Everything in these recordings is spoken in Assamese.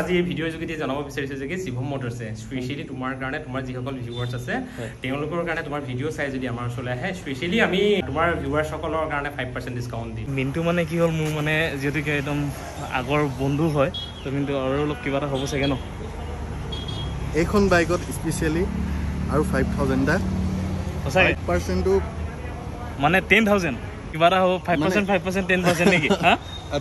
আজি এই ভিডিঅ'ৰ যোগেদি জনাব বিচাৰিছো যে শিৱম মটৰছে স্পেশালি তোমাৰ কাৰণে তোমাৰ যিসকল ভিউৱাৰ্ছ আছে তেওঁলোকৰ কাৰণে তোমাৰ ভিডিঅ' চাই যদি আমাৰ ওচৰলৈ আহে স্পেশালি আমি তোমাৰ ভিউৱাৰ্ছসকলৰ কাৰণে 5% ডিসকাউন্ট দিম মিন্টু মানে কি হ'ল মোৰ মানে যেহেতু একদম আগৰ বন্ধু হয় তো মিন্টু আৰু অলপ কিবা এটা হ'ব চাগে ন এইখন বাইকত স্পেশালি আৰু 5000 দা সঁচাই 5% টো মানে 10000 কিবা এটা হ'ব 5% 10% নেকি হা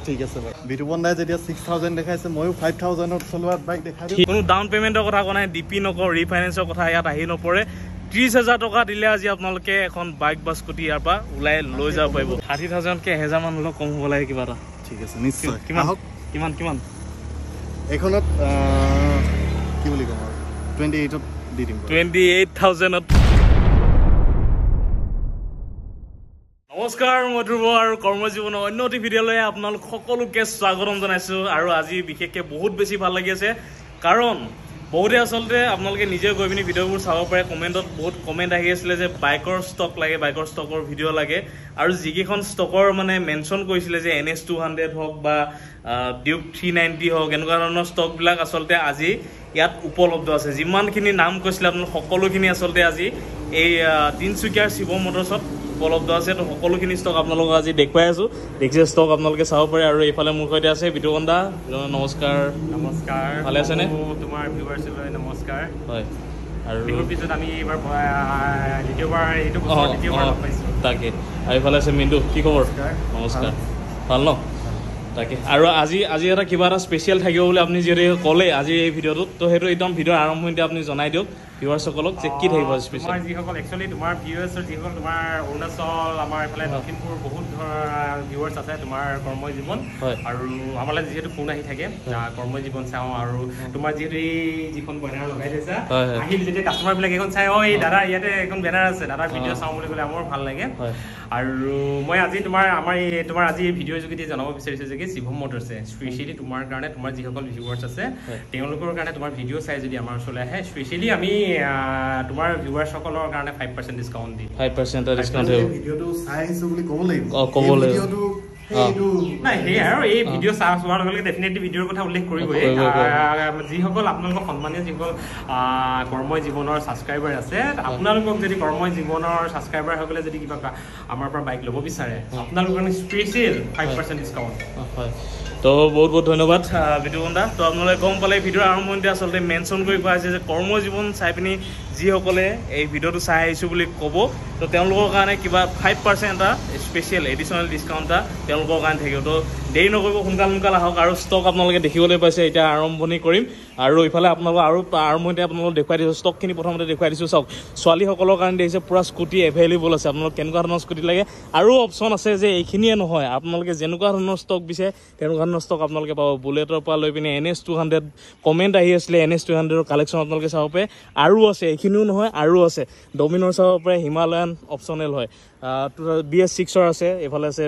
ঠিক আছে ভাই বিটুবন্দাই যেতিয়া 6000 দেখাইছে ময়ো 5000 ত চলোৱা বাইক দেখাই দিম কোনো ডাউন পেমেন্টৰ কথা কোৱা নাই ডিপি নকৰ ৰিফাইনেন্সৰ কথা ইয়াত আহি নপৰে 30000 টকা দিলে আজি আপোনালোকে এখন বাইক বা স্কুটি ইয়াৰ পৰা ওলাই লৈ যাব পাৰিব 60000 কে 1000 মান হলো কম হ'ব লাগে কিবা এটা ঠিক আছে নিশ্চয় কিমান এইখনত কি বুলি কম 28 ত দি দিম 28000 ত নমস্কাৰ মই ধ্ৰুৱ আৰু কৰ্মজীৱনৰ অন্য এটি ভিডিঅ'লৈ আপোনালোক সকলোকে স্বাগতম জনাইছো আৰু আজি বিশেষকৈ বহুত বেছি ভাল লাগি আছে কাৰণ বহুতে আচলতে আপোনালোকে নিজে গৈ পিনি ভিডিঅ'বোৰ চাব পাৰে কমেণ্টত বহুত কমেণ্ট আহি আছিলে যে বাইকৰ ষ্টক লাগে বাইকৰ ষ্টকৰ ভিডিঅ' লাগে আৰু যিকেইখন ষ্টকৰ মানে মেনশ্যন কৰিছিলে যে NS200 হওক বা ডিউক 390 হওক এনেকুৱা ধৰণৰ ষ্টকবিলাক আচলতে আজি ইয়াত উপলব্ধ আছে যিমানখিনি নাম কৈছিলে আপোনালোক সকলোখিনি আচলতে আজি এই তিনচুকীয়াৰ শিৱম মটৰছত উপলব্ধ আছে তো সকলোখিনি ষ্টক আপোনালোকক আজি দেখুৱাই আছো দেখিছে ষ্টক আপোনালোকে চাব পাৰে আৰু এইফালে মোৰ সৈতে আছে বিটুবন্দা নমস্কাৰ ভালে আছেনে তোমাৰ ভিউৱাৰ্ছলৈ নমস্কাৰ হয় আৰু বিহুৰ পিছত আমি এইবাৰ দ্বিতীয়বাৰ এইটো বছৰ দ্বিতীয়বাৰ লগ পাইছো তাকে আৰু এইফালে আছে মিন্টু কি খবৰ নমস্কাৰ ভাল ন তাকে আৰু আজি এটা কিবা এটা স্পেচিয়েল থাকিব বুলি আপুনি যিহেতু ক'লে আজি এই ভিডিঅ'টোত তো সেইটো একদম ভিডিঅ'ৰ আৰম্ভণিতে আপুনি জনাই দিয়ক ভিউৱাৰ্ছসকলক যে কি থাকিব স্পেচিয়েল তোমাৰ যিসকল একচুৱেলি তোমাৰ ভিউৱাৰ্ছৰ যিসকল তোমাৰ অৰুণাচল আমাৰ এইফালে দক্ষিণপুৰ বহুত ভিউৱাৰ্ছ আছে তোমাৰ কৰ্মজীৱন আৰু আমালৈ যিহেতু ফোন আহি থাকে কৰ্মজীৱন চাওঁ আৰু তোমাৰ যিহেতু এই যিখন বেনাৰ লগাই থৈছা আহিল যেতিয়া কাষ্টমাৰবিলাক এখন চাই এই দাদা ইয়াতে এখন বেনাৰ আছে দাদাৰ ভিডিঅ' চাওঁ বুলি ক'লে আমাৰ ভাল লাগে আৰু মই আজি তোমাৰ আজি এই ভিডিঅ'ৰ যোগেদি জনাব বিচাৰিছো যে শিৱম মটৰছে স্পেশালি তোমাৰ কাৰণে তোমাৰ যিসকল ভিউৱাৰ্ছ আছে তেওঁলোকৰ কাৰণে তোমাৰ ভিডিঅ' চাই যদি আমাৰ ওচৰলৈ আহে স্পেশালি আমি তোমাৰ ভিউৱাৰ্ছসকলৰ কাৰণে 5% ডিসকাউন্ট দিম 5% ডিসকাউন্ট হ'ব ভিডিঅ'টো চাই আহিছো বুলি ক'ব লাগিব ক'ব লাগিব ভিডিঅ'টো এইটো নাই হে আৰু এই ভিডিঅ' চোৱাৰ লগে লগে ডেফিনেটলি ভিডিঅ'ৰ কথা উল্লেখ কৰিবই যিসকল আপোনালোকৰ সন্মানীয় যিসকল কৰ্মই জীৱনৰ ছাবস্ক্ৰাইবাৰ আছে আপোনালোকক যদি কৰ্মই জীৱনৰ ছাবস্ক্ৰাইবাৰ সকলে যদি কিবা আমাৰ পৰা বাইক ল'ব বিচাৰে আপোনালোকৰ কাৰণে স্পেচিয়েল 5% ডিসকাউন্ট হয় তো বহুত বহুত ধন্যবাদ বিটুবন্দা তো আপোনালোকে গম পালে ভিডিঅ'ৰ আৰম্ভণিতে আচলতে মেনশ্যন কৰি কোৱা হৈছে যে কৰ্মজীৱন চাই পিনি যিসকলে এই ভিডিঅ'টো চাই আহিছোঁ বুলি ক'ব তো তেওঁলোকৰ কাৰণে কিবা 5% এটা স্পেচিয়েল এডিশ্যনেল ডিছকাউণ্ট এটা তেওঁলোকৰ কাৰণে থাকিব তো দেৰি নকৰিব সোনকাল আহক আৰু ষ্টক আপোনালোকে দেখিবলৈ পাইছে এতিয়া আৰম্ভণি কৰিম আৰু ইফালে আপোনালোক আৰু আৰম্ভণিতে আপোনালোকক দেখুৱাই দিছোঁ ষ্টকখিনি প্ৰথমতে দেখুৱাই দিছোঁ চাওক ছোৱালীসকলৰ কাৰণে দেখিছে পূৰা স্কুটি এভেইলেবল আছে আপোনালোক কেনেকুৱা ধৰণৰ স্কুটি লাগে আৰু অপশ্যন আছে যে এইখিনিয়ে নহয় আপোনালোকে যেনেকুৱা ধৰণৰ ষ্টক বিচাৰে তেনেকুৱা ধৰণৰ ষ্টক আপোনালোকে পাব বুলেটৰ পৰা লৈ পিনে NS200 কমেণ্ট আহি আছিলে NS200ৰ কালেকশ্যন আপোনালোকে চাব পাৰে আৰু আছে এইখিনিও নহয় আৰু আছে ডমিনৰ চাব পাৰে হিমালয়ান অপশ্যনেল হয় BS6ৰ আছে এইফালে আছে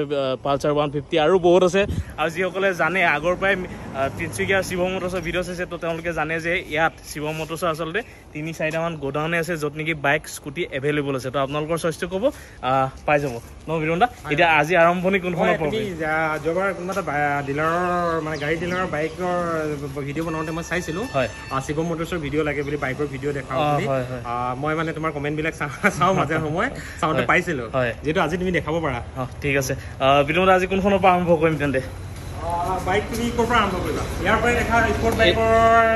পালচাৰ 150 আৰু বহুত আছে আৰু যিসকলে জানে আগৰ পৰাই তিনচুকীয়া শিৱম মটৰছৰ ভিডিঅ' চাইছে তো তেওঁলোকে জানে যে ইয়াত শিৱম মটৰছৰ আচলতে 3-4টামান গোডাউনে আছে য'ত নেকি বাইক স্কুটি এভেইলেবল আছে তো আপোনালোকৰ চইচটো ক'ব পাই যাব ন বিৰন্দা এতিয়া আজি আৰম্ভণি কোনখনৰ পৰা যোৱাবাৰ কোনোবা এটা ডিলাৰৰ মানে গাড়ী ডিলাৰৰ বাইকৰ ভিডিঅ' বনাওঁতে মই চাইছিলোঁ শিৱম মটৰছৰ ভিডিঅ' লাগে বুলি বাইকৰ ভিডিঅ' দেখাওঁ বুলি মই মানে তোমাৰ কমেণ্টবিলাক চাওঁ মাজে সময় চাওঁতে পাইছিলোঁ যেহেতু আজি তুমি দেখাব পাৰা ঠিক আছে বিনোদ আজি কোনখনৰ পৰা আৰম্ভ কৰিম তেন্তে বাইক তুমি ক'ৰ পৰা আৰম্ভ কৰিবা ইয়াৰ পৰাই দেখা স্পৰ্ট বাইকৰ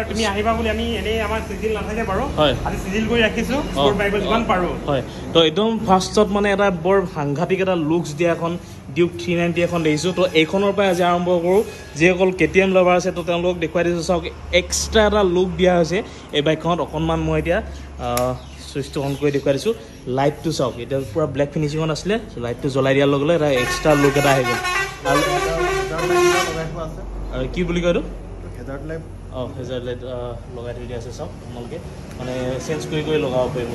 তুমি আহিবা বুলি আমি এনেই আমাৰ চিজিল নাথাকে বাৰু আজি চিজিল কৰি ৰাখিছোঁ স্পৰ্ট বাইকৰ যিমান পাৰোঁ হয় তো একদম ফাৰ্ষ্টত মানে এটা বৰ সাংঘাতিক এটা লুকছ দিয়া এখন ডিউক 390 এখন দেখিছোঁ তো এইখনৰ পৰাই আজি আৰম্ভ কৰোঁ যিসকল KTM লাভাৰ আছে তো তেওঁলোকক দেখুৱাই দিছোঁ চাওক এক্সট্ৰা এটা লুক দিয়া হৈছে এই বাইকখনত অকণমান মই এতিয়া সুইচটো অন কৰি দেখুৱাই দিছোঁ লাইটটো চাওক এতিয়া পূৰা ব্লেক ফিনিচিঙত আছিলে লাইটটো জ্বলাই দিয়াৰ লগে লগে এটা এক্সট্ৰা লুক এটা আহি গ'ল আৰু কি বুলি কয় এইটো হেজাৰ্ড লাইট লগাই থৈ দিয়া আছে চাওক আপোনালোকে মানে চেঞ্জ কৰি লগাব পাৰিব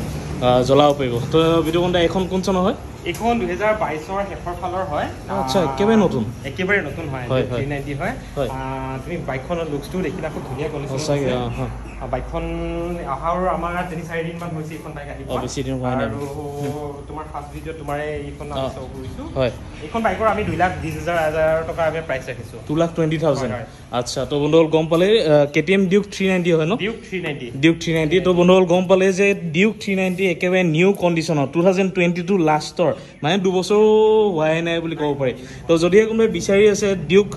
জ্বলাব পাৰিব তো ভিডিঅ' কণ্টা এখন কোন চনৰ হয় এইখন 2022ৰ শেষৰ ফালৰ হয় আচ্ছা একেবাৰে নতুন হয় 390 হয় তুমি বাইকখনৰ লুকছটো দেখিলা খুব ধুনীয়া কণ্ডিশ্যন সঁচাকৈ বাইকখন অহাৰ আমাৰ 3-4 দিন মান হৈছে এইখন বাইক আহিব বেছি দিন হোৱা নাই আৰু তোমাৰ ফাৰ্ষ্ট ভিডিঅ' তোমাৰ এইখন আমি শ্ব' কৰিছোঁ হয় এইখন বাইকৰ আমি 2,20,000 টকা আমি প্ৰাইচ ৰাখিছোঁ 2,20,000 আচ্ছা তো বন্ধুসকল গম পালে KTM ডিউক 390 হয় ন ডিউক 390 তো বন্ধুসকল গম পালে যে ডিউক 390 একেবাৰে নিউ কণ্ডিশ্যনত 2022 লাষ্টৰ মানে 2 বছৰ হোৱাই নাই বুলি ক'ব পাৰি তো যদিহে কোনোবাই বিচাৰি আছে ডিউক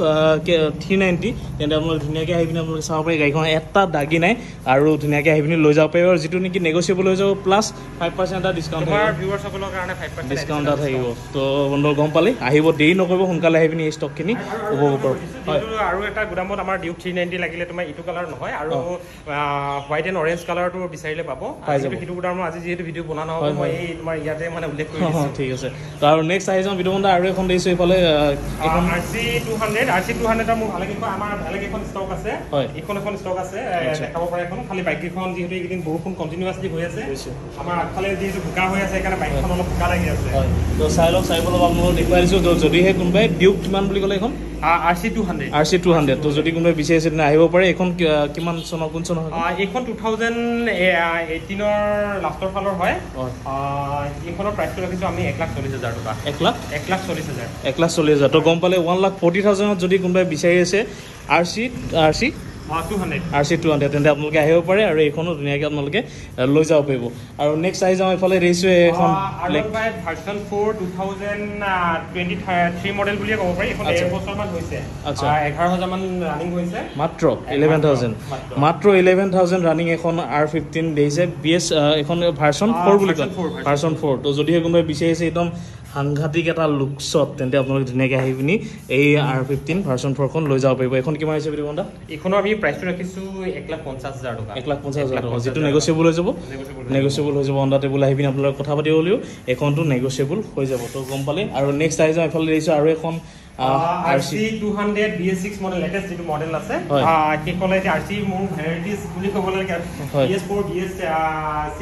390 তেন্তে আপোনালোকে ধুনীয়াকৈ আহি পিনে আপোনালোকে চাব পাৰে গাড়ীখন এটা দাগি নাই আৰু ধুনীয়াকৈ আহি পিনে লৈ যাব পাৰিব আৰু যিটো নেকি নেগচিয়েবল হৈ যাব প্লাছ 5% এটা ডিছকাউণ্ট তোমাৰ ভিউৱাৰসকলৰ কাৰণে 5% ডিছকাউণ্ট এটা থাকিব তো বন্ধুসকল গম পালে আহিব দেৰি নকৰিব সোনকালে আহি পিনে এই ষ্টকখিনি উপভোগ কৰক আৰু এটা গুদামত আমাৰ ডিউক 390 লাগিলে তোমাৰ ইটো কালাৰ নহয় আৰু হোৱাইট এণ্ড অৰেঞ্জ কালাৰটো বিচাৰিলে পাব সেইটো গুদামৰ আজি যিহেতু ভিডিঅ' বনা নহ'ব মই এই তোমাৰ ইয়াতে মানে উল্লেখ কৰি দিছোঁ ঠিক আছে তো আৰু নেক্সট আহি যাওঁ ভিডিঅ' আৰু এখন দেখিছোঁ এইফালে এখন RC200 মোৰ ভালে কেইখন আমাৰ ভালে কেইখন ষ্টক আছে এখন ষ্টক আছে দেখাব পাৰে এখন খালি বাইককেইখন যিহেতু এইকেইদিন বৰষুণ কণ্টিনিউৱাছলি হৈ আছে আমাৰ আগফালে যিহেতু বোকা হৈ আছে সেইকাৰণে বাইকখন অলপ বোকা লাগি আছে তো চাই লওক চাই পেলাই আপোনালোকক দেখুৱাই দিছোঁ যদিহে কোনোবাই ডিউক কিমান বুলি ক'লে এইখন RC200 তো যদি কোনোবাই বিচাৰিছে তেনে আহিব পাৰে এইখন কিমান চনৰ কোন চনৰ হয় এইখন 2018ৰ লাষ্টৰ ফালৰ হয় এইখনৰ প্ৰাইচটো ৰাখিছোঁ আমি 1,40,000 টকা 1,40,000 তো গম পালে 1,40,000 যদি কোনোবাই বিচাৰি আছে RC200 তেন্তে আপোনালোকে আহিব পাৰে আৰু এইখনো ধুনীয়াকৈ আপোনালোকে লৈ যাব পাৰিব আৰু নেক্সট আহি যাওঁ এইফালে ৰেইছো এখন ভাৰ্চন 4 2023 মডেল বুলিয়ে ক'ব পাৰি এখন 1 বছৰমান হৈছে আচ্ছা 11,000 মান ৰানিং হৈছে মাত্ৰ 11,000 ৰানিং এখন R15 দেখিছে BS এখন ভাৰ্চন 4 বুলি কয় ভাৰ্চন 4 তো যদিহে কোনোবাই বিচাৰিছে একদম সাংঘাতিক এটা লুকছত তেন্তে আপোনালোকে ধুনীয়াকৈ আহি পিনি এই R15 ভাৰ্চন 4খন লৈ যাব পাৰিব এখন কিমান হৈছে বুলি কোনটা এইখনৰ আমি প্ৰাইচটো ৰাখিছোঁ 1,50,000 টকা 1,50,000 টকা যিটো নেগচিয়েবল হৈ যাব অন দা টেবুল আহি পিনি আপোনালোকে কথা পাতিব হ'লেও এইখনটো নেগচিয়েবল হৈ যাব তো গম পালে আৰু নেক্সট আহি যাওঁ এইফালে দেখিছোঁ আৰু এখন RC200 BS6 মডেল লেটেষ্ট যিটো মডেল আছে সেইখনে এতিয়া RC মোৰ ভেৰাইটিজ বুলি ক'বলৈ BS4 BS6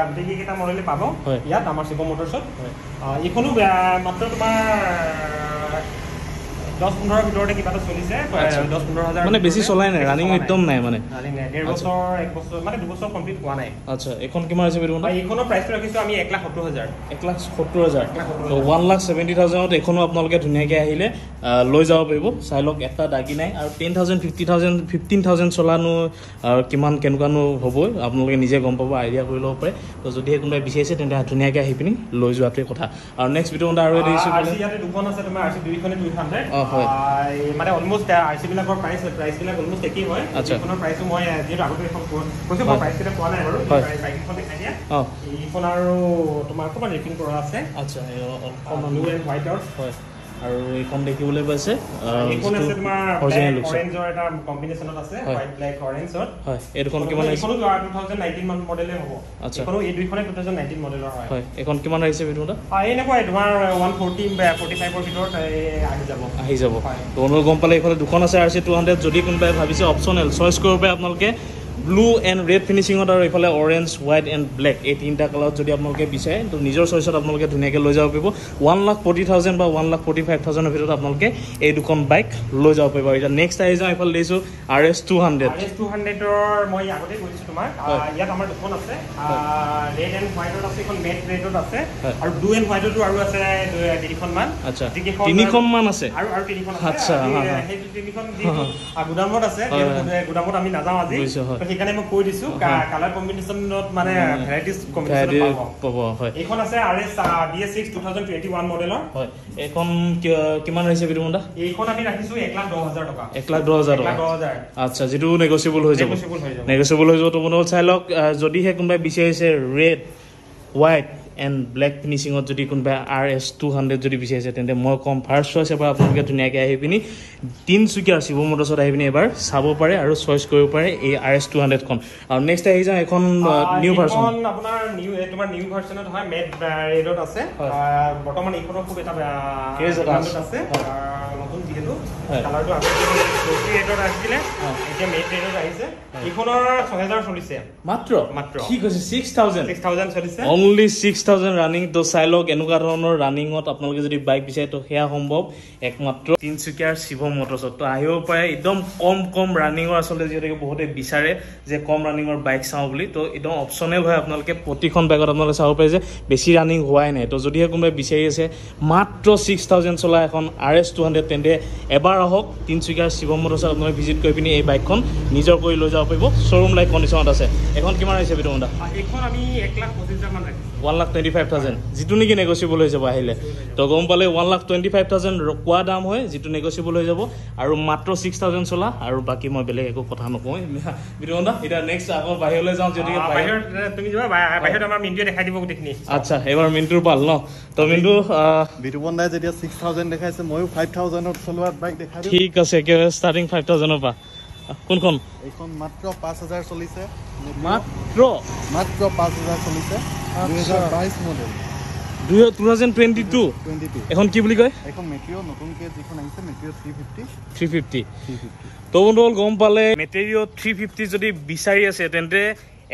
গোটেইকেইটা মডেলে পাব ইয়াত আমাৰ শিৱ মটৰ্ছত এইখনো মাত্ৰ তোমাৰ 10-15 ভিতৰতে কিবা এটা চলিছে 10-15,000 মানে বেছি চলাই নাই ৰানিং একদম নাই মানে ডেৰ বছৰ 1 বছৰ মানে 2 বছৰ কমপ্লিট হোৱা নাই আচ্ছা এখন কিমান আছে বুলি কোনটা এইখনৰ প্ৰাইচটো ৰাখিছোঁ আমি 1,70,000 তো 1,70,000 এখনো আপোনালোকে ধুনীয়াকৈ আহিলে লৈ যাব পাৰিব চাই লওক এটা দাগি নাই আৰু 10,000 15,000 চলানো আৰু কিমান কেনেকুৱানো হ'ব আপোনালোকে নিজে গম পাব আইডিয়া কৰি ল'ব পাৰে তো যদিহে কোনোবাই বিচাৰিছে তেন্তে ধুনীয়াকৈ আহি পিনি লৈ যোৱাটোৱে কথা আৰু নেক্সট ভিডিঅ' আৰু দেখিছোঁ ইয়াতে দুখন আছে তোমাৰ RC 200 মানে অলমোষ্ট RC বিলাকৰ প্ৰাইচবিলাক অলমোষ্ট একেই হয় এইখনৰ প্ৰাইচো মই যিহেতু আগতে এখন কৈছোঁ মই প্ৰাইচকেইটা পোৱা নাই বাৰু বাইকখন দেখাই দিয়া এইখন আৰু তোমাৰ অকণমান ৰেপিং কৰা আছে আচ্ছা ব্লু এণ্ড হোৱাইটৰ হয় আৰু এইখন দেখিবলৈ পাইছে এইখন আছে তোমাৰ অৰেঞ্জৰ এটা কম্বিনেশ্যনত আছে হোৱাইট ব্লেক অৰেঞ্জত হয় এই দুখন কিমান আহিছে এইখনো 2019 মান মডেলে হ'ব আচ্ছা এইখনো এই দুইখনে 2019 মডেলৰ হয় এইখন কিমান আহিছে ভিডিঅ'টা এনেকুৱাই তোমাৰ 140-45ৰ ভিতৰত আহি যাব তো অনুৰোধ গম পালে এইফালে দুখন আছে RC200 যদি কোনোবাই ভাবিছে অপশ্যনেল চইচ কৰিব পাৰে আপোনালোকে ব্লু এণ্ড ৰেড ফিনিচিঙত আৰু এইফালে অৰেঞ্জ হোৱাইট এণ্ড ব্লেক এই তিনিটা কালাৰত যদি আপোনালোকে বিচাৰে তো নিজৰ চইচত আপোনালোকে ধুনীয়াকৈ লৈ যাব পাৰিব 1,40,000 বা 1,45,000ৰ ভিতৰত আপোনালোকে এই দুখন বাইক লৈ যাব পাৰিব এতিয়া নেক্সট আহি যাওঁ এইফালে দেখিছোঁ RS200 মই আগতে কৈছোঁ তোমাৰ ইয়াত আমাৰ দুখন আছে ৰেড এণ্ড হোৱাইটত আছে এখন মেট ৰেডত আছে আৰু ব্লু এণ্ড হোৱাইটতো আৰু আছে তিনিখনমান আচ্ছা তিনিখনমান আছে আৰু তিনিখন আচ্ছা সেই তিনিখন গুদামত আছে গুদামত আমি নাযাওঁ আজি সেইকাৰণে মই কৈ দিছোঁ কালাৰ কম্বিনেশ্যনত মানে ভেৰাইটিজ কম্বিনেশ্যন পাব হয় এইখন আছে RS BS6 2021 মডেলৰ হয় এইখন কিমান আহিছে ভিডিঅ'টা এইখন আমি ৰাখিছোঁ 1,10,000 টকা 1,10,000 টকা আচ্ছা যিটো নেগচিয়েবল হৈ যাব তো মনত চাই লওক যদিহে কোনোবাই বিচাৰিছে ৰেড হোৱাইট এণ্ড ব্লেক ফিনিচিঙত যদি কোনোবাই RS200 যদি বিচাৰিছে তেন্তে মই ক'ম ফাৰ্ষ্ট চইচ এবাৰ আপোনালোকে ধুনীয়াকৈ আহি পিনি তিনিচুকীয়াৰ শিৱ মটৰ্ছত আহি পিনি এবাৰ চাব পাৰে আৰু চইচ কৰিব পাৰে এই RS200খন আৰু নেক্সট আহি যাওঁ এখন নিউ ভাৰ্চন আপোনাৰ তোমাৰ নিউ ভাৰ্চনত হয় মেট ৰেডত আছে বৰ্তমান এইখনৰ খুব এটা আছে নতুন যিহেতু কালাৰটো আগতে ৰেডত আহিছিলে এতিয়া মেট ৰেডত আহিছে এইখনৰ 6000 চলিছে মাত্ৰ মাত্ৰ কি কৈছে 6000 চলিছে অনলি 6000 ৰানিং তো চাই লওক এনেকুৱা ধৰণৰ ৰানিঙত আপোনালোকে যদি বাইক বিচাৰে তো সেয়া সম্ভৱ একমাত্ৰ তিনচুকীয়াৰ শিৱম মটৰ্ছত তো আহিব পাৰে একদম কম ৰানিঙৰ আচলতে যিহেতু বহুতে বিচাৰে যে কম ৰানিঙৰ বাইক চাওঁ বুলি তো একদম অপচনেল হয় আপোনালোকে প্ৰতিখন বাইকত আপোনালোকে চাব পাৰে যে বেছি ৰানিং হোৱাই নাই তো যদিহে কোনোবাই বিচাৰি আছে মাত্ৰ 6000 চলা এখন RS 200 তেন্তে এবাৰ আহক তিনচুকীয়াৰ শিৱম মটৰ্ছত আপোনালোকে ভিজিট কৰি পিনি এই বাইকখন নিজৰ কৰি লৈ যাব পাৰিব শ্বৰুম লাইক কণ্ডিশ্যনত আছে এখন কিমান হৈছে বিতমদা এইখন আমি 1,25,000 মান ৰাখিছো 1,25,000 যিটো নেকি নেগচিয়েবল হৈ যাব আহিলে তো গম পালে 1,25,000 কোৱা দাম হয় যিটো নেগচিয়েবল হৈ যাব আৰু মাত্ৰ 6000 চলা আৰু বাকী মই বেলেগ একো কথা নকওঁ বিতমদা এটা নেক্সট আকৌ বাহিৰলৈ যাওঁ যদি বাহিৰত তুমি যাবা বাহিৰত আমাৰ মিন্টুৱে দেখাই দিব গোটেইখিনি আচ্ছা এবাৰ মিন্টুৰ পাল ন তো মিন্টু বিতুপন দাই যেতিয়া 6000 দেখাইছে ময়ো 5000 ত চলোৱা বাইক দেখাই দিওঁ ঠিক আছে একেবাৰে ষ্টাৰ্টিং 5000 ৰ পৰা কোনখন এইখন মাত্ৰ 5000 চলিছে মাত্ৰ 5000 চলিছে 2022 মডেল 2022 এখন কি বুলি কয় এখন মেটেৰিয়েল নতুনকৈ যিখন আহিছে মেটেৰিয়েল 350 তো বন্ধুসকল গম পালে মেটেৰিয়েল 350 যদি বিচাৰি আছে তেন্তে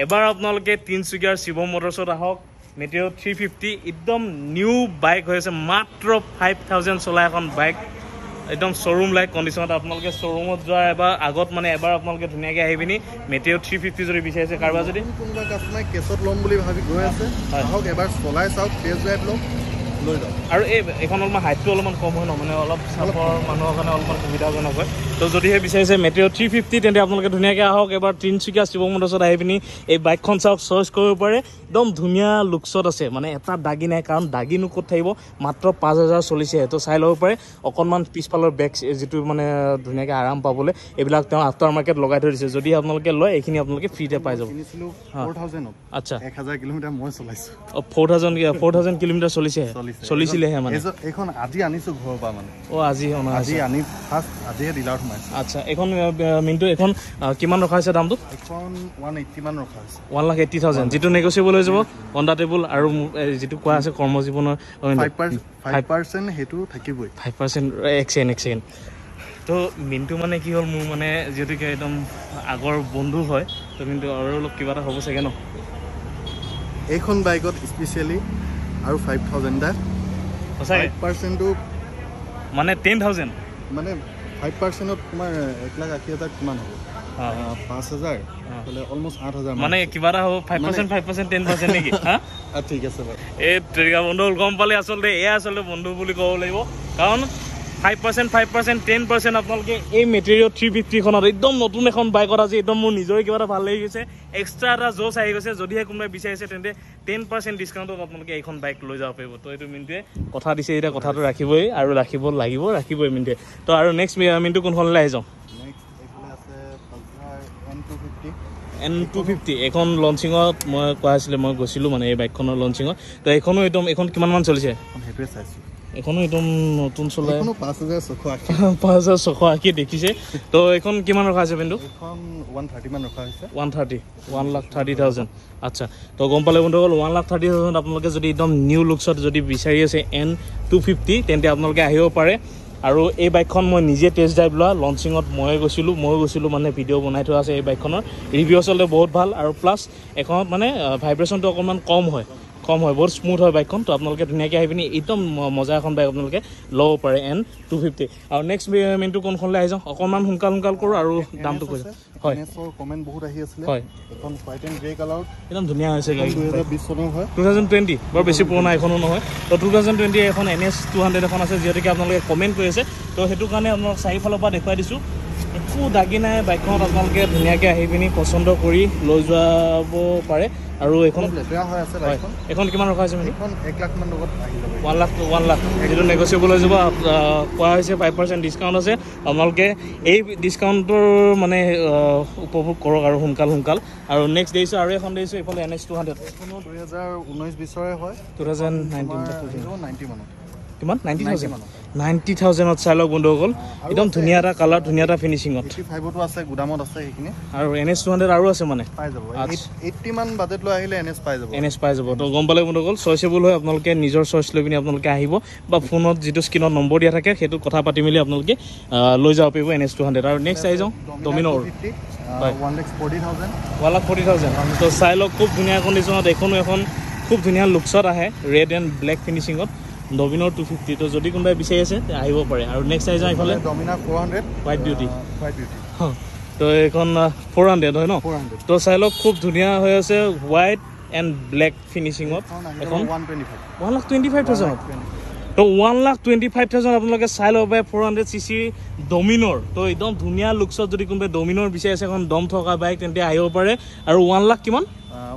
এবাৰ আপোনালোকে তিনচুকীয়াৰ শিৱম মটৰ্ছত আহক মেটেৰিয়েল 350 একদম নিউ বাইক হৈ আছে মাত্ৰ 5000 চলা এখন বাইক একদম শ্বৰুম লাইক কণ্ডিশ্যনত আপোনালোকে শ্বৰুমত যোৱাৰ এবাৰ আগত মানে এবাৰ আপোনালোকে ধুনীয়াকৈ আহি পিনি মেটেৰিয়েল 350 যদি বিচাৰিছে কাৰোবাৰ যদি কোনোবা কাষ্টমাৰে কেছত ল'ম বুলি ভাবি গৈ আছে আহক এবাৰ চলাই চাওক টেষ্ট ড্ৰাইভ লওক লৈ যাওক আৰু এইখন অলপমান হাইটটো অলপমান কম হয় ন মানে অলপ চাপৰ মানুহৰ কাৰণে অলপমান সুবিধাজনক হয় তো যদিহে বিচাৰিছে মেটেৰিয়েল 350 তেন্তে আপোনালোকে ধুনীয়াকৈ আহক এবাৰ তিনচুকীয়া শিৱম মটৰ্ছত আহি পিনি এই বাইকখন চাওক চইচ কৰিব পাৰে একদম ধুনীয়া লুকছত আছে মানে এটা দাগি নাই কাৰণ দাগিনো ক'ত থাকিব মাত্ৰ 5000 চলিছে তো চাই ল'ব পাৰে অকণমান পিছফালৰ বেক যিটো মানে ধুনীয়াকৈ আৰাম পাবলৈ এইবিলাক তেওঁ আফটাৰ মাৰ্কেট লগাই থৈ দিছে যদি আপোনালোকে লয় এইখিনি আপোনালোকে ফ্ৰীতে পাই যাব 4000 আচ্ছা 1000 কিলোমিটাৰ মই চলাইছো 4000 কিলোমিটাৰ চলিছিলেহে মানে এইখন আজি আনিছো ঘৰৰ পৰা মানে আজি আনি ফাৰ্ষ্ট আজিহে ডিলাৰত সোমাইছো আচ্ছা এখন মিন্টু এখন কিমান ৰখা হৈছে দামটো এখন 180 মান ৰখা হৈছে 1,80,000 যিটো নেগচিয়েবল হৈ যাব অন দা টেবুল আৰু যিটো কোৱা আছে কৰ্মজীৱনৰ 5% সেইটো থাকিবই 5% এক ছেকেণ্ড তো মিন্টু মানে কি হ'ল মোৰ মানে যিহেতুকে একদম আগৰ বন্ধু হয় তো মিন্টু আৰু অলপ কিবা এটা হ'ব চাগে ন এইখন বাইকত স্পেচিয়েলি আৰু 5000 দা 5%টো মানে 10000 মানে 5%ত তোমাৰ 1,80,000 কিমান হ'ব 5000 মানে অলমোস্ট 8000 মানে কিবা এটা হ'ব 5% 10% নেকি হা ঠিক আছে বাৰু এই ট্ৰেগা বন্ধু গম পালে আচলতে এয়া আচলতে বন্ধু বুলি ক'ব লাগিব কাৰণ 5% 10% আপোনালোকে এই মেটেৰিয়েল 350 খনত একদম নতুন এখন বাইকত আজি একদম মোৰ নিজৰে কিবা এটা ভাল লাগি গৈছে এক্সট্ৰা এটা জোচ আহি গৈছে যদিহে কোনোবাই বিচাৰিছে তেন্তে 10% ডিছকাউণ্টত আপোনালোকে এইখন বাইক লৈ যাব পাৰিব তো এইটো মিন্টুৱে কথা দিছে এতিয়া কথাটো ৰাখিবই আৰু ৰাখিবই মিন্টুৱে তো আৰু নেক্সট মিন্টু কোনখনলৈ আহি যাওঁ N250 এখন লঞ্চিঙত মই কোৱা আছিলে মই গৈছিলোঁ মানে এই বাইকখনৰ লঞ্চিঙত তো এইখনো একদম এইখন কিমানমান চলিছে সেইটোৱে চাইছোঁ এইখনো একদম নতুন চলাই 5680 দেখিছে তো এইখন কিমান ৰখা আছে কিন্তু এইখন 130 মান ৰখা হৈছে 1,30,000 আচ্ছা তো গম পালে বন্ধুসকল 1,30,000 আপোনালোকে যদি একদম নিউ লুকছত যদি বিচাৰি আছে N250 তেন্তে আপোনালোকে আহিব পাৰে আৰু এই বাইকখন মই নিজে টেষ্ট ড্ৰাইভ লোৱা লঞ্চিঙত ময়ো গৈছিলোঁ মানে ভিডিঅ' বনাই থোৱা আছে এই বাইকখনৰ ৰিভিউ আচলতে বহুত ভাল আৰু প্লাছ এখনত মানে ভাইব্ৰেশ্যনটো অকণমান কম হয় বহুত স্মুথ হয় বাইকখন তো আপোনালোকে ধুনীয়াকৈ আহি পিনি একদম মজা এখন বাইক আপোনালোকে ল'ব পাৰে N250 আৰু নেক্সট মিনিটটো কোনখনলৈ আহি যাওঁ অকণমান সোনকাল কৰোঁ আৰু দামটো কৈ যাওঁ হয় কমেণ্ট বহুত আহি আছিলে হয় এখন হোৱাইট এণ্ড গ্ৰে কালাৰত একদম ধুনীয়া হৈছে 2020 চনৰ হয় 2020 বৰ বেছি পুৰণা এখনো নহয় তো 2020 এখন NS 200 এখন আছে যিহেতুকে আপোনালোকে কমেণ্ট কৰি আছে তো সেইটো কাৰণে আপোনালোক চাৰিফালৰ পৰা দেখুৱাই দিছোঁ একো দাগি নাই বাইকখনত আপোনালোকে ধুনীয়াকৈ আহি পিনি পচন্দ কৰি লৈ যাব পাৰে আৰু এইখন লেতেৰা হৈ আছে বাইকখন এখন কিমান ৰখা হৈছে মানে এখন 1 লাখ মান লগত আহি যাব 1 লাখ যিটো নেগচিয়েবল হৈ যাব কোৱা হৈছে 5% ডিছকাউণ্ট আছে আপোনালোকে এই ডিছকাউণ্টৰ মানে উপভোগ কৰক আৰু সোনকাল আৰু নেক্সট দেখিছোঁ আৰু এখন দেখিছোঁ এইফালে NS 200 এখনো 2019-20ৰে হয় 2019 90 মানত কিমান 90,000 90,000ত চাই লওক বন্ধুসকল একদম ধুনীয়া এটা কালাৰ ধুনীয়া এটা ফিনিচিঙত 85টো আছে গুদামত আছে সেইখিনি আৰু NS 200 আৰু আছে মানে পাই যাব 80 মান বাজেট লৈ আহিলে NS পাই যাব তো গম পালে বন্ধুসকল চইচেবল হয় আপোনালোকে নিজৰ চইচ লৈ পিনি আপোনালোকে আহিব বা ফোনত যিটো স্ক্ৰীনত নম্বৰ দিয়া থাকে সেইটো কথা পাতি মেলি আপোনালোকে লৈ যাব পাৰিব NS 200 আৰু নেক্সট আহি যাওঁ ডমিনৰ 1,40,000 তো চাই লওক খুব ধুনীয়া কণ্ডিশ্যনত এখনো এখন খুব ধুনীয়া লুকছত আহে ৰেড এণ্ড ব্লেক ফিনিচিঙত ডমিনৰ 250 তো যদি কোনোবাই বিচাৰি আছে আহিব পাৰে আৰু নেক্সট আহি যাওঁ এইফালে ডমিনাৰ 400 হোৱাইট বিউটি তো এইখন 400 হয় ন তো চাই লওক খুব ধুনীয়া হৈ আছে হোৱাইট এণ্ড ব্লেক ফিনিচিঙত এখন 1,25,000 তো 1,25,000 আপোনালোকে চাই ল'ব পাৰে 400cc ডমিনৰ তো একদম ধুনীয়া লুকছত যদি কোনোবাই ডমিনৰ বিচাৰি আছে এখন দম থকা বাইক তেন্তে আহিব পাৰে আৰু 1 লাখ কিমান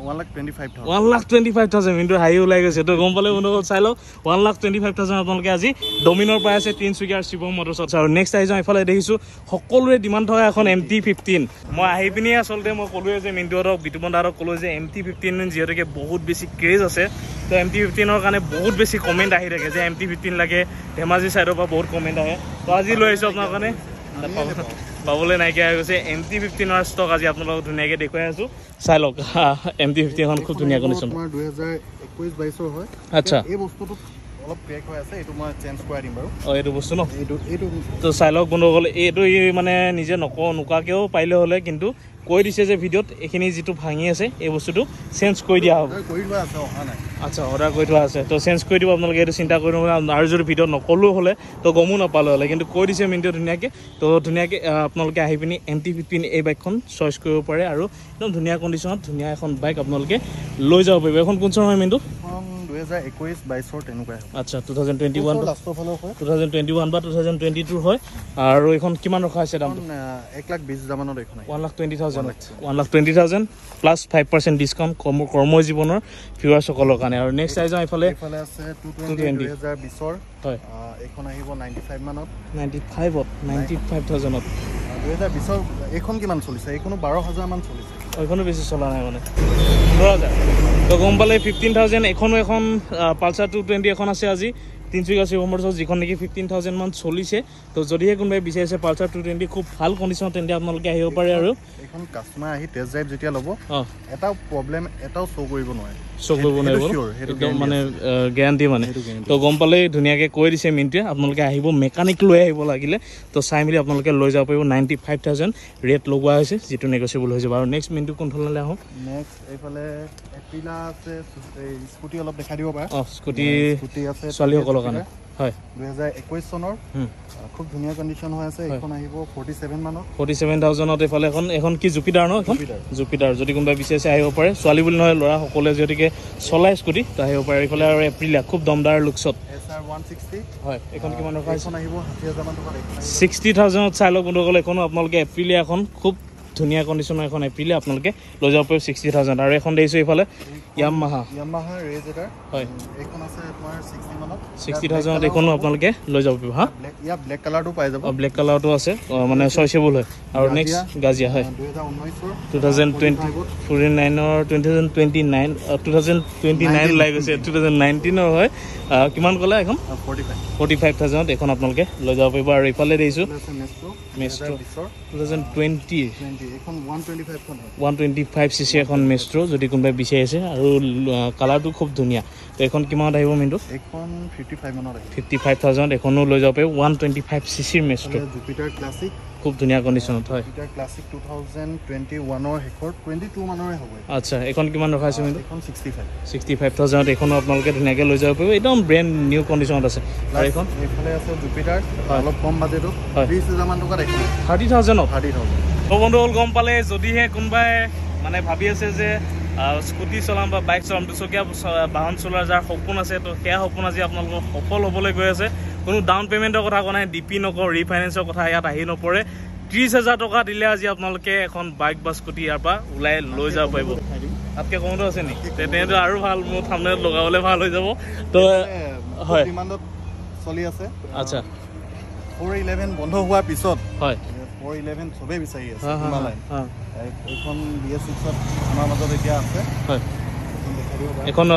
1,25,000 কিন্তু হাই ওলাই গৈছে তো গম পালে বন্ধুসকল চাই লওক 1,25,000 আপোনালোকে আজি ডমিনৰ পাই আছে তিনচুকীয়াৰ শিৱম মটৰ্ছত আৰু নেক্সট আহি যাওঁ এইফালে দেখিছোঁ সকলোৰে ডিমাণ্ড থকা এখন MT-15 মই আহি পিনি আচলতে মই ক'লোৱে যে মিণ্টুহঁতক বিতুপনদাহঁতক ক'লো যে MT-15 যিহেতুকে বহুত বেছি ক্ৰেজ আছে তো MT-15ৰ কাৰণে বহুত বেছি কমেণ্ট আহি থাকে যে MT-15 লাগে ধেমাজি ছাইডৰ পৰা বহুত কমেণ্ট আহে তো আজি লৈ আহিছোঁ আপোনাৰ কাৰণে পাবলৈ নাইকিয়া হৈ গৈছে MT-15ৰ ষ্টক আজি আপোনালোকক ধুনীয়াকৈ দেখুৱাই আছোঁ চাই লওক MT-15 এখন খুব ধুনীয়া কণ্ডিশ্যন 2021-22 হয় আচ্ছা এই বস্তুটো অলপ ব্ৰেক হৈ আছে এইটো মই চেঞ্জ কৰাই দিম বাৰু এইটো বস্তু ন এইটো তো চাই লওক বন্ধুসকল এইটো মানে নিজে নোকোৱাকৈও পাৰিলে হ'লে কিন্তু কৈ দিছে যে ভিডিঅ'ত এইখিনি যিটো ভাঙি আছে এই বস্তুটো চেঞ্জ কৰি দিয়া হ'ব আচ্ছা অৰ্ডাৰ কৰি থোৱা আছে তো চেঞ্জ কৰি দিব আপোনালোকে এইটো চিন্তা কৰি আৰু যদি ভিডিঅ'ত নকলেও হ'লে তো গমো নাপালে হ'লে কিন্তু কৈ দিছে মিণ্টুৱে ধুনীয়াকৈ তো ধুনীয়াকৈ আপোনালোকে আহি পিনি MT-15 এই বাইকখন চইচ কৰিব পাৰে আৰু একদম ধুনীয়া কণ্ডিশ্যনত ধুনীয়া এখন বাইক আপোনালোকে লৈ যাব পাৰিব এখন কোন চন হয় মিণ্টু 2021-22 তেনেকুৱাই আচ্ছা 2021 বা 2022 হয় আৰু এইখন কিমান ৰখা আছে দাম 1,20,000 মানত এইখন 1,20,000 প্লাছ 5% ডিছকাউণ্ট কৰ্মজীৱনৰ ভিউৱাৰ্ছসকলৰ কাৰণে আৰু নেক্সট আহি যাওঁ এইফালে আছে 2020-ৰ হয় এইখন আহিব 95 মানত 95,000ত 2020ৰ এইখন কিমান চলিছে এইখনো 12,000 মান চলিছে এইখনো বেছি চলা নাই মানে 15,000 তো গম পালে 15,000 এখনো এখন পালচাৰ 220 এখন আছে আজি তিনচুকীয়া শিৱম মটৰ্ছত যিখন নেকি 15,000 মান চলিছে তো যদিহে কোনোবাই বিচাৰিছে পালচাৰ 220 খুব ভাল কণ্ডিশ্যনত তেন্তে আপোনালোকে আহিব পাৰে আৰু এখন কাষ্টমাৰ আহি টেষ্ট ড্ৰাইভ যেতিয়া ল'ব এটা প্ৰব্লেম এটাও শ্ব' কৰিব নোৱাৰে একদম মানে গেৰাণ্টি মানে তো গম পালে ধুনীয়াকৈ কৈ দিছে মিণ্টুৱে আপোনালোকে আহিব মেকানিক লৈ আহিব লাগিলে তো চাই মেলি আপোনালোকে লৈ যাব পাৰিব 95,000 ৰেট লগোৱা হৈছে যিটো নেগচিয়েবল হৈছে আৰু নেক্সট মিণ্টু কোনফালে আহোঁ নেক্সট এইফালে এপিলা আছে স্কুটি অলপ দেখাই দিব পাৰে স্কুটি আছে ছোৱালীসকলৰ কাৰণে হয় 2021 চনৰ খুব ধুনীয়া কণ্ডিশ্যন হৈ আছে এইখন আহিব 47 মানত 47,000ত এইফালে এখন কি জুপিটাৰ ন এখন জুপিটাৰ যদি কোনোবাই বিচাৰিছে আহিব পাৰে ছোৱালী বুলি নহয় ল'ৰা সকলোৱে যিহেতুকে চলাই স্কুটি তো আহিব পাৰে এইফালে আৰু এপ্ৰিলিয়া খুব দমদাৰ লুকছত হয় এইখন কিমান ৰখা আহিব 60,000 মান টকা 60,000ত চাই লওক বন্ধুসকল এখনো আপোনালোকে এপ্ৰিলিয়া এখন খুব ধুনীয়া কণ্ডিশ্যনৰ এখন এপ্ৰিলিয়া আপোনালোকে লৈ যাব পাৰিব 60,000 আৰু এখন দেখিছোঁ এইফালে ইয়ামাহা ৰেজ এটাৰ হয় এইখন আছে তোমাৰ 60 মানত 60,000ত এইখনো আপোনালোকে লৈ যাব পাৰিব ইয়াৰ ব্লেক কালাৰটো পাই যাব ব্লেক কালাৰটো আছে মানে চইচেবল হয় আৰু নেক্সট গাজিয়া হয় 2029 ওলাই গৈছে 2019ৰ হয় কিমান ক'লে এখন 45,000ত এখন আপোনালোকে লৈ যাব পাৰিব আৰু এইফালে দেখিছোঁ মেষ্ট্ৰ 2020 125cc এখন মেষ্ট্ৰ যদি কোনোবাই বিচাৰি আছে আৰু কালাৰটো খুব ধুনীয়া তো এখন কিমানত আহিব মিণ্টু এখন 55 মানত 55,000 এখনো লৈ যাব পাৰিব 125cc মেষ্ট্ৰ জুপিটাৰ ক্লাছিক খুব ধুনীয়া কণ্ডিশ্যনত হয় জুপিটাৰ ক্লাছিক 2021ৰ শেষৰ 22 মানৰে হ'ব আচ্ছা এখন কিমান ৰখা আছে মিণ্টু এখন 65,000 এখনো আপোনালোকে ধুনীয়াকৈ লৈ যাব পাৰিব একদম ব্ৰেণ্ড নিউ কণ্ডিশ্যনত আছে আৰু এইখন এইফালে আছে জুপিটাৰ অলপ কম বাজেটত 30,000 মান টকাত 30,000 তো বন্ধুসকল গম পালে যদিহে কোনোবাই মানে ভাবি আছে যে স্কুটি চলাম বা বাইক চলাম দুচকীয়া বাহন চলোৱাৰ যাৰ সপোন আছে তো সেয়া সপোন আজি আপোনালোকৰ সফল হ'বলৈ গৈ আছে কোনো ডাউন পে'মেণ্টৰ কথা কোৱা নাই DP নকওঁ ৰিফাইনেন্সৰ কথা ইয়াত আহি নপৰে 30,000 টকা দিলে আজি আপোনালোকে এখন বাইক বা স্কুটি ইয়াৰ পৰা ওলাই লৈ যাব পাৰিব তাতকৈ কমতো আছে নেকি তেনেতো আৰু ভাল মোৰ থাম্বনেইলত লগাবলৈ ভাল হৈ যাব তো হয় চলি আছে আচ্ছা 411 বন্ধ হোৱাৰ পিছত হয় 411 চবেই বিচাৰি আছে হিমালয়ান এইখন BS6ত আমাৰ মাজত এতিয়া আছে হয় এখন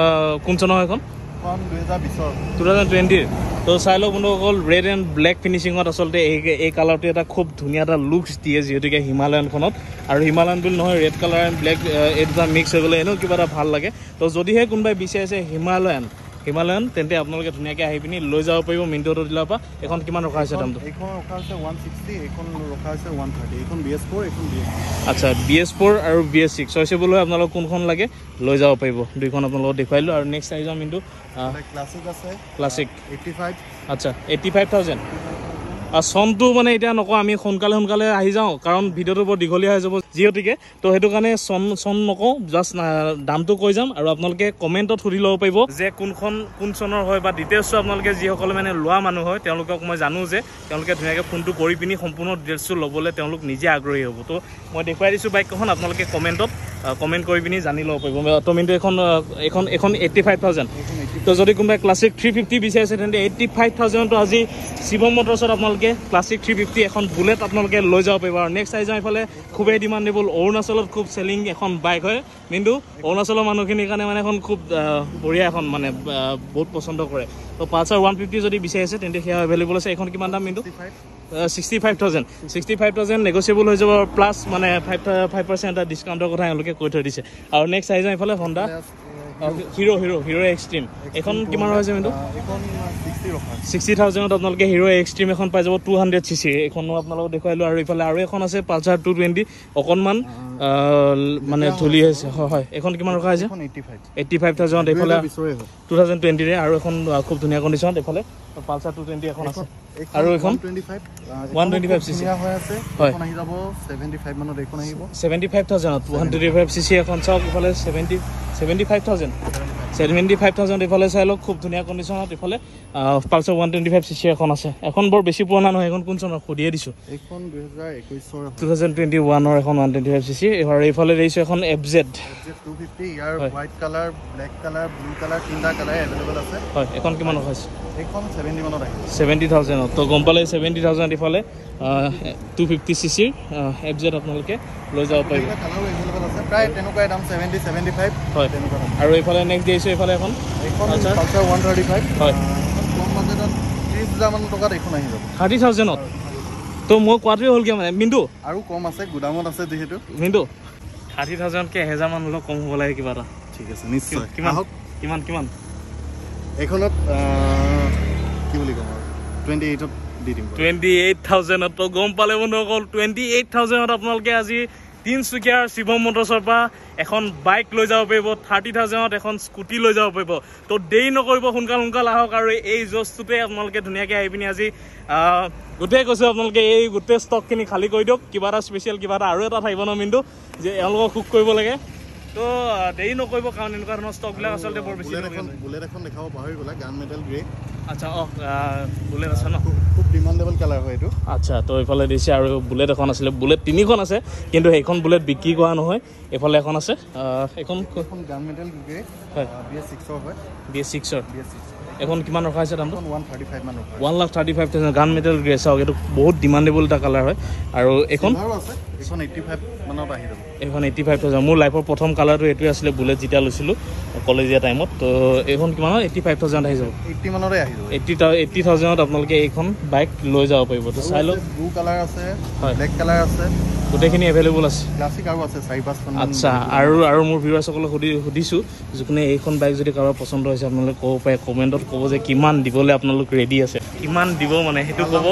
কোন চনৰ এখন এখন 2020 2020 তো চাই লওক বন্ধুসকল ৰেড এণ্ড ব্লেক ফিনিচিঙত আচলতে এই কালাৰটো এটা খুব ধুনীয়া এটা লুকছ দিয়ে যিহেতুকে হিমালয়ানখনত আৰু হিমালয়ান বুলি নহয় ৰেড কালাৰ এণ্ড ব্লেক এই দুটা মিক্স হৈ গ'লে এনেও কিবা এটা ভাল লাগে তো যদিহে কোনোবাই বিচাৰিছে হিমালয়ান তেন্তে আপোনালোকে ধুনীয়াকৈ আহি পিনি লৈ যাব পাৰিব মিণ্টুহঁতৰ ডিলাৰৰ পৰা এখন কিমান ৰখা হৈছে দামটো এইখন ৰখা হৈছে 160 এইখন ৰখা হৈছে 130 এইখন BS4 এইখন BS6 আচ্ছা BS4 আৰু BS6 চইচেবল হয় আপোনালোকক কোনখন লাগে লৈ যাব পাৰিব দুইখন আপোনালোকক দেখুৱাইলোঁ আৰু নেক্সট আহি যাম মিণ্টু ক্লাছিক আছে ক্লাছিক 85 আচ্ছা 85,000 চনটো মানে এতিয়া নকওঁ আমি সোনকালে আহি যাওঁ কাৰণ ভিডিঅ'টো বৰ দীঘলীয়া হৈ যাব যিহেতুকে তো সেইটো কাৰণে চন নকওঁ জাষ্ট দামটো কৈ যাম আৰু আপোনালোকে কমেণ্টত সুধি ল'ব পাৰিব যে কোন চনৰ হয় বা ডিটেইলছটো আপোনালোকে যিসকলে মানে লোৱা মানুহ হয় তেওঁলোকক মই জানো যে তেওঁলোকে ধুনীয়াকৈ ফোনটো কৰি পিনি সম্পূৰ্ণ ডিটেইলছটো ল'বলৈ তেওঁলোক নিজে আগ্ৰহী হ'ব তো মই দেখুৱাই দিছোঁ বাইকখন আপোনালোকে কমেণ্ট কৰি পিনি জানি ল'ব পাৰিব তো মিণ্টু এখন 85,000 তো যদি কোনোবাই ক্লাছিক 350 বিচাৰিছে তেন্তে 85,000তো আজি শিৱম মটৰ্ছত আপোনালোকে ক্লাছিক 350 এখন বুলেট আপোনালোকে লৈ যাব পাৰিব আৰু নেক্সট আহি যাওঁ এইফালে খুবেই ডিমাণ্ডেবল অৰুণাচলত খুব চেলিং এখন বাইক হয় মিণ্টু অৰুণাচলৰ মানুহখিনিৰ কাৰণে মানে এখন খুব বঢ়িয়া এখন মানে বহুত পচন্দ কৰে তো পালচাৰ 150 যদি বিচাৰিছে তেন্তে সেয়া এভেইলেবল আছে এখন কিমান দাম মিণ্টু 65,000 নেগচিয়েবল হৈ যাব প্লাছ মানে 5% এটা ডিছকাউণ্টৰ কথা এওঁলোকে কৈ থৈ দিছে আৰু নেক্সট আহি যাওঁ এইফালে হণ্ডা হিৰো এক্সট্ৰিম এখন কিমান হৈছে মিণ্টু 60,000ত আপোনালোকে হিৰো এক্সট্ৰিম এখন পাই যাব 200cc এইখনো আপোনালোকক দেখুৱাইলোঁ আৰু এইফালে আৰু এখন আছে পালচাৰ 220 অকণমান মানে ধূলি হৈছে হয় এখন কিমান ৰখা হৈছে 85,000 এইফালে 2020 আৰু এখন খুব ধুনীয়া কণ্ডিশ্যনত এইফালে পালচাৰ 220 এখন আছে আৰু এখন 125cc হয় 75,000ত 125cc এখন চাওক এইফালে 75,000 এইফালে চাই লওক খুব ধুনীয়া কণ্ডিশ্যনত এইফালে পালচাৰ 125cc এখন আছে এখন বৰ বেছি পুৰণা নহয় এখন কোন চনৰ সুধিয়ে দিছোঁ এইখন 2021ৰ এখন 125cc আৰু এইফালে দিছোঁ এখন FZ 250 ইয়াৰ white colour black colour blue colour তিনিটা কালাৰ এভেইলেবল আছে হয় এখন কিমান ৰখাইছে এইখন 70 মানত আহিব 70,000 তো গম পালে 70,000 ইফালে 250cc FZ আপোনালোকে লৈ যাব পাৰিব কালাৰ এভেইলেবল আছে প্ৰায় তেনেকুৱাই দাম 70 75 হয় আৰু এইফালে নেক্সট দিছো এইফালে এখন পালচাৰ 135 হয় কম বাজেটত 30,000 মান টকাত এখন আহি যাব 30,000ত তো মই কোৱাটোৱে হ'ল কি মানে মিণ্টু আৰু কম আছে গুদামত আছে যিহেতু মিণ্টু 30,000কে 1000 মান হ'লেও কম হ'ব লাগে কিবা এটা ঠিক আছে নিশ্চয় কিমান এইখনত কি বুলি ক'ম 28ত দি দিম 28,000ত তো গম পালে বন্ধুসকল 28,000ত আপোনালোকে আজি তিনচুকীয়াৰ শিৱম মটৰ্ছৰ পৰা এখন বাইক লৈ যাব পাৰিব 30,000ত এখন স্কুটি লৈ যাব পাৰিব তো দেৰি নকৰিব সোনকাল আহক আৰু এই জষ্টটোতে আপোনালোকে ধুনীয়াকৈ আহি পিনি আজি গোটেই কৈছোঁ আপোনালোকে এই গোটেই ষ্টকখিনি খালী কৰি দিয়ক কিবা এটা স্পেচিয়েল কিবা এটা আৰু এটা থাকিব ন মিণ্টু যে এওঁলোকক কুক কৰিব লাগে তো দেৰি নকৰিব কাৰণ এনেকুৱা ধৰণৰ ষ্টকবিলাক আচলতে বৰ বেছি বুলেট এখন দেখাব পাহৰি গ'লা গান মেটেল গ্ৰে আচ্ছা বুলেট আছে ন খুব ডিমাণ্ডেবল কালাৰ হয় এইটো আচ্ছা তো এইফালে দিছে আৰু বুলেট এখন আছিলে বুলেট 3খন আছে কিন্তু সেইখন বুলেট বিক্ৰী কৰা নহয় এইফালে এখন আছে এখন গান মেটেল গ্ৰে হয় BS6ৰ হয় BS6ৰ এখন কিমান ৰখা হৈছে দামটো 135 মান ৰখা 135,000 গান মেটেল গ্ৰে চাওক এইটো বহুত ডিমাণ্ডেবল এটা কালাৰ হয় আৰু এইখন আছে এইখন 85 মানত আহি যাব এইখন 85,000 মোৰ লাইফৰ প্ৰথম কালাৰটো এইটোৱে আছিলে বুলেট যেতিয়া লৈছিলোঁ কলেজীয়া টাইমত তো এইখন কিমানত 85,000 আহি যাব 80 মানতে আহি যাব 80,000ত আপোনালোকে এইখন বাইক লৈ যাব পাৰিব তো চাই লওক ব্লু কালাৰ আছে হয় ব্লেক কালাৰ আছে গোটেইখিনি এভেইলেবল আছে ক্লাছিক আৰু আছে 4-5খন আচ্ছা আৰু মোৰ ভিউৱাৰ্ছসকলক সুধিছোঁ যিকোনে এইখন বাইক যদি কাৰোবাৰ পচন্দ হৈছে আপোনালোকে ক'ব পাৰে কমেণ্টত ক'ব যে কিমান দিবলৈ আপোনালোক ৰেডি আছে কিমান দিব মানে সেইটো ক'ব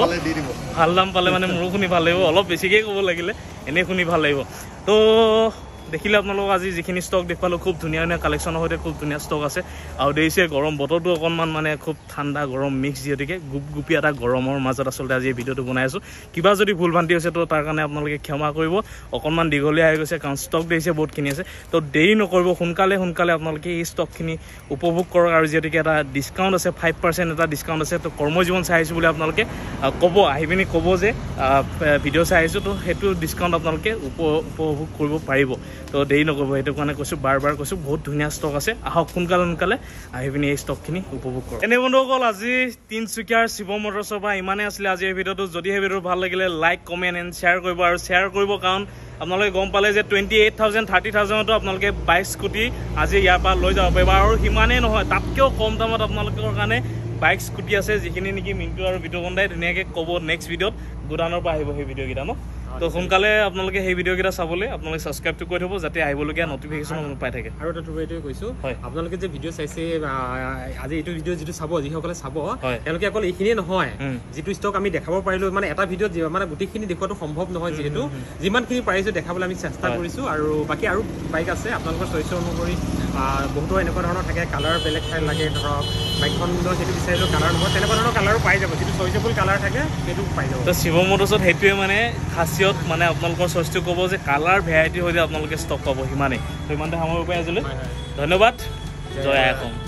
ভাল দাম পালে মানে মোৰো শুনি ভাল লাগিব অলপ বেছিকৈ ক'ব লাগিলে এনেই শুনি ভাল লাগিব তো দেখিলে আপোনালোকক আজি যিখিনি ষ্টক দেখুৱালোঁ খুব ধুনীয়া কালেকশ্যনৰ সৈতে খুব ধুনীয়া ষ্টক আছে আৰু দেখিছে গৰম বতৰটো অকণমান মানে খুব ঠাণ্ডা গৰম মিক্স যিহেতুকে গুপগুপীয়া এটা গৰমৰ মাজত আচলতে আজি এই ভিডিঅ'টো বনাই আছোঁ কিবা যদি ভুল ভ্ৰান্তি হৈছে তো তাৰ কাৰণে আপোনালোকে ক্ষমা কৰিব অকণমান দীঘলীয়া হৈ গৈছে কাৰণ ষ্টক দেখিছে বহুতখিনি আছে তো দেৰি নকৰিব সোনকালে আপোনালোকে এই ষ্টকখিনি উপভোগ কৰক আৰু যিহেতুকে এটা ডিছকাউণ্ট আছে 5% এটা ডিছকাউণ্ট আছে তো কৰ্মজীৱন চাই আহিছোঁ বুলি আপোনালোকে ক'ব আহি পিনি ক'ব যে ভিডিঅ' চাই আহিছোঁ তো সেইটো ডিছকাউণ্ট আপোনালোকে উপভোগ কৰিব পাৰিব তো দেৰি নকৰিব সেইটো কাৰণে কৈছোঁ বাৰ কৈছোঁ বহুত ধুনীয়া ষ্টক আছে আহক সোনকালে আহি পিনি এই ষ্টকখিনি উপভোগ কৰক এনে বন্ধুসকল আজি তিনচুকীয়াৰ শিৱম মটৰ্ছৰ পৰা ইমানেই আছিলে আজি এই ভিডিঅ'টো যদি সেই ভিডিঅ'টো ভাল লাগিলে লাইক কমেণ্ট এণ্ড শ্বেয়াৰ কৰিব আৰু শ্বেয়াৰ কৰিব কাৰণ আপোনালোকে গম পালে যে 28,000 30,000তো আপোনালোকে বাইক স্কুটি আজি ইয়াৰ পৰা লৈ যাব পাৰিব আৰু সিমানেই নহয় তাতকৈও কম দামত আপোনালোকৰ কাৰণে বাইক স্কুটি আছে যিখিনি নেকি মিণ্টু আৰু বিতুপন দাই ধুনীয়াকৈ ক'ব নেক্সট ভিডিঅ'ত গুদানৰ পৰা আহিব সেই ভিডিঅ'কেইটা ন তো সোনকালে আপোনালোকে সেই ভিডিঅ'কেইটা চাবলৈ আপোনালোকে ছাবস্ক্ৰাইবটো কৰি থ'ব যাতে আহিবলগীয়া নটিফিকেশ্যন পাই থাকে আৰু এটা এইটোৱে কৈছোঁ আপোনালোকে যে ভিডিঅ' চাইছে আজি এইটো ভিডিঅ' যিটো চাব যিসকলে চাব তেওঁলোকে অকল এইখিনিয়ে নহয় যিটো ষ্টক আমি দেখাব পাৰিলোঁ মানে এটা ভিডিঅ'ত মানে গোটেইখিনি দেখুৱাটো সম্ভৱ নহয় যিহেতু যিমানখিনি পাৰিছোঁ দেখাবলৈ আমি চেষ্টা কৰিছোঁ আৰু বাকী আৰু বাইক আছে আপোনালোকৰ চইচৰ অনুসৰি বহুতো এনেকুৱা ধৰণৰ থাকে কালাৰ বেলেগ ঠাই লাগে ধৰক বাইকখনৰ সেইটো বিচাৰিলেও কালাৰ নহয় তেনেকুৱা ধৰণৰ কালাৰো পাই যাব যিটো চইচেবল কালাৰ থাকে সেইটো পাই যাব তো শিৱ মটৰ্ছত সেইটোৱে মানে খাচিয়ত মানে আপোনালোকৰ চইচটো ক'ব যে কালাৰ ভেৰাইটি হ'লে আপোনালোকে ষ্টক পাব সিমানেই তো ইমানতে সামৰিব পাৰে আজিলৈ ধন্যবাদ জয় আই অসম